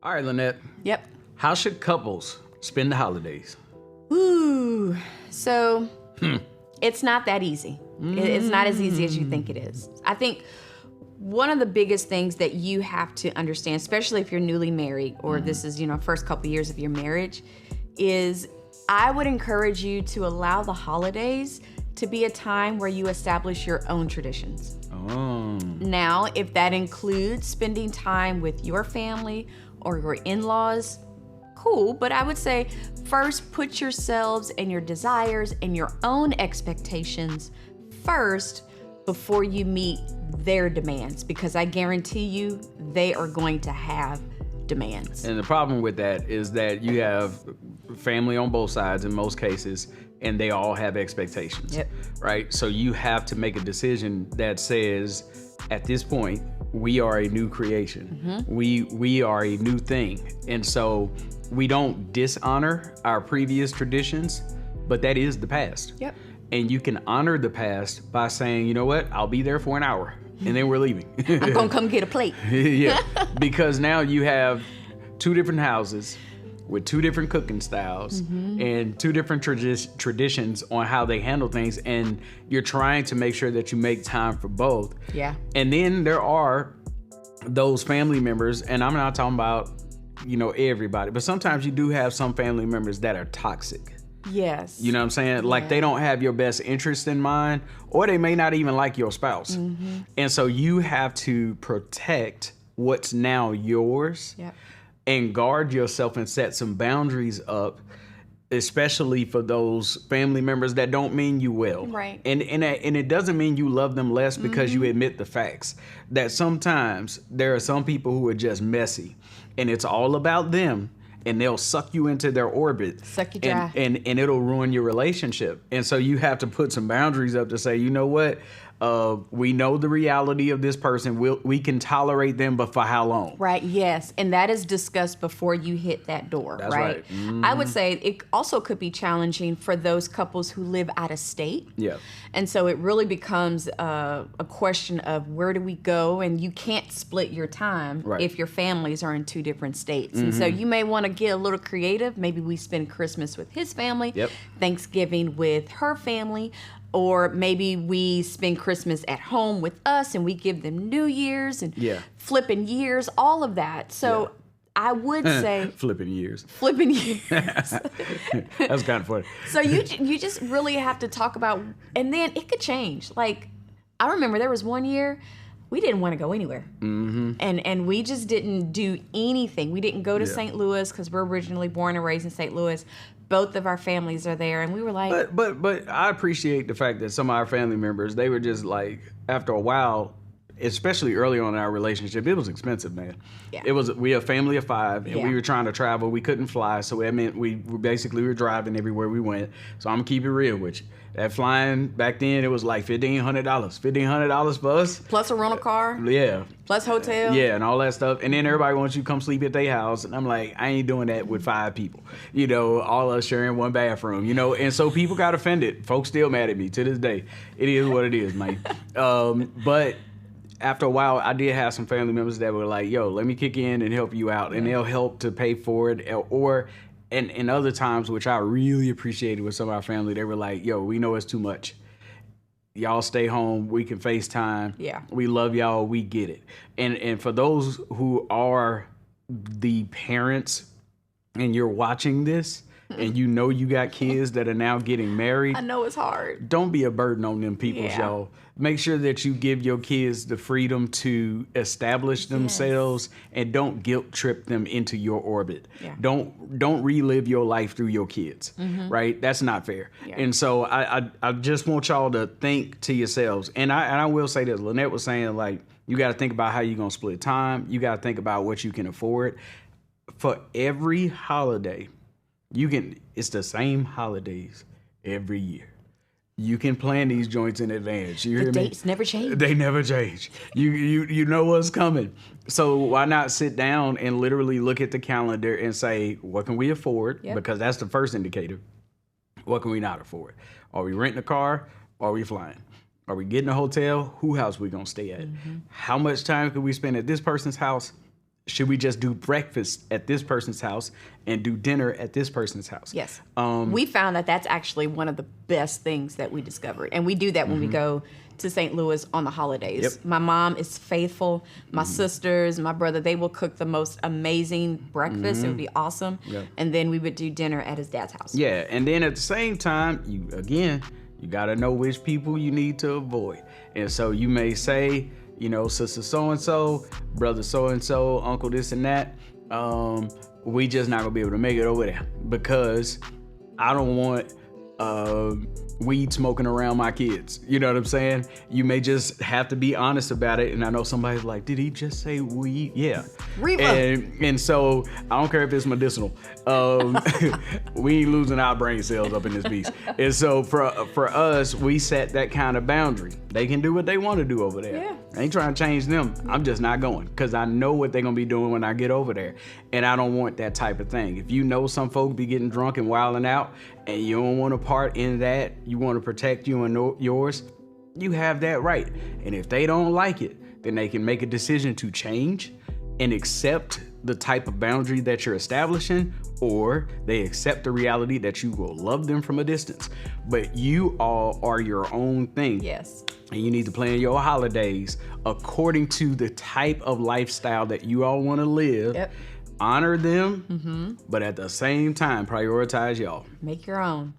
All right, Lanette. Yep. How should couples spend the holidays? Ooh. So it's not that easy. It's not as easy as you think it is. I think one of the biggest things that you have to understand, especially if you're newly married or this is, first couple years of your marriage, is I would encourage you to allow the holidays to be a time where you establish your own traditions. Oh. Now, if that includes spending time with your family or your in-laws, cool. But I would say first put yourselves and your desires and your own expectations first before you meet their demands, because I guarantee you they are going to have demands. And the problem with that is that you have family on both sides in most cases, and they all have expectations. Yep. Right? So you have to make a decision that says, at this point, we are a new creation. We are a new thing. And so we don't dishonor our previous traditions, but that is the past. Yep. And you can honor the past by saying, you know what, I'll be there for an hour and then we're leaving. I'm gonna come get a plate. Yeah, because now you have two different houses with two different cooking styles and two different traditions on how they handle things, and you're trying to make sure that you make time for both. Yeah. And then there are those family members, and I'm not talking about, everybody, but sometimes you do have some family members that are toxic. Yes. You know what I'm saying? Like they don't have your best interest in mind, or they may not even like your spouse. And so you have to protect what's now yours. Yep. And guard yourself and set some boundaries up, especially for those family members that don't mean you well. Right. And it doesn't mean you love them less because you admit the facts. That sometimes there are some people who are just messy, and it's all about them, and they'll suck you into their orbit. Suck you dry. And it'll ruin your relationship. And so you have to put some boundaries up to say, you know what? We know the reality of this person. We can tolerate them, but for how long? Right, yes. And that is discussed before you hit that door, That's right. I would say it also could be challenging for those couples who live out of state. Yeah. And so it really becomes a question of where do we go? And you can't split your time if your families are in two different states. And so you may want to get a little creative. Maybe we spend Christmas with his family, Thanksgiving with her family. Or maybe we spend Christmas at home with us and we give them New Year's and flipping years, all of that. So I would say... Flipping years. Flipping years. That's kind of funny. So you just really have to talk about... And then it could change. Like, I remember there was one year we didn't want to go anywhere. And we just didn't do anything. We didn't go to St. Louis because we're originally born and raised in St. Louis. Both of our families are there, and we were like... But I appreciate the fact that some of our family members, they were just like, after a while, especially early on in our relationship, it was expensive, man. Yeah. We a family of 5, and we were trying to travel. We couldn't fly, so that meant we were driving everywhere we went. So I'm gonna keep it real with you. That flying back then, it was like $1,500. $1,500 for us. Plus a rental car. Yeah. Plus hotel. Yeah, and all that stuff. And then everybody wants you to come sleep at their house. And I'm like, I ain't doing that with 5 people. All us sharing one bathroom, And so people got offended. Folks still mad at me to this day. It is what it is, man. But after a while, I did have some family members that were like, yo, let me kick in and help you out. And they'll help to pay for it. And other times, which I really appreciated with some of our family, they were like, yo, we know it's too much. Y'all stay home. We can FaceTime. Yeah. We love y'all. We get it. And for those who are the parents and you're watching this and you got kids that are now getting married. I know it's hard. Don't be a burden on them people, y'all. Make sure that you give your kids the freedom to establish themselves and don't guilt trip them into your orbit. Yeah. Don't relive your life through your kids, right? That's not fair. Yeah. And so I just want y'all to think to yourselves. And I will say this, Lanette was saying, like, you got to think about how you're going to split time. You got to think about what you can afford. For every holiday, it's the same holidays every year. You can plan these joints in advance. You hear me? The dates never change. They never change. You know what's coming. So why not sit down and literally look at the calendar and say, what can we afford? Yep. Because that's the first indicator. What can we not afford? Are we renting a car? Are we flying? Are we getting a hotel? Who house we gonna stay at? How much time could we spend at this person's house? should we just do breakfast at this person's house and do dinner at this person's house? Yes. We found that that's actually one of the best things that we discovered. And we do that when we go to St. Louis on the holidays. Yep. My mom is faithful. My sisters, my brother, they will cook the most amazing breakfast. It would be awesome. Yep. And then we would do dinner at his dad's house. Yeah, and then at the same time, you got to know which people you need to avoid. And so you may say, you know, sister so-and-so, brother so-and-so, uncle this and that, we just not gonna be able to make it over there because I don't want weed smoking around my kids. You know what I'm saying? You may just have to be honest about it. And I know somebody's like, did he just say weed? Yeah. Reba. And so I don't care if it's medicinal. We ain't losing our brain cells up in this beast. And so for us, we set that kind of boundary. They can do what they want to do over there. Yeah. I ain't trying to change them. I'm just not going because I know what they're going to be doing when I get over there. And I don't want that type of thing. If you know some folks be getting drunk and wilding out and you don't want a part in that, you want to protect you and yours, you have that right. And if they don't like it, then they can make a decision to change and accept the type of boundary that you're establishing, or they accept the reality that you will love them from a distance. But you all are your own thing. Yes. And you need to plan your holidays according to the type of lifestyle that you all want to live. Yep. Honor them, but at the same time, prioritize y'all. Make your own.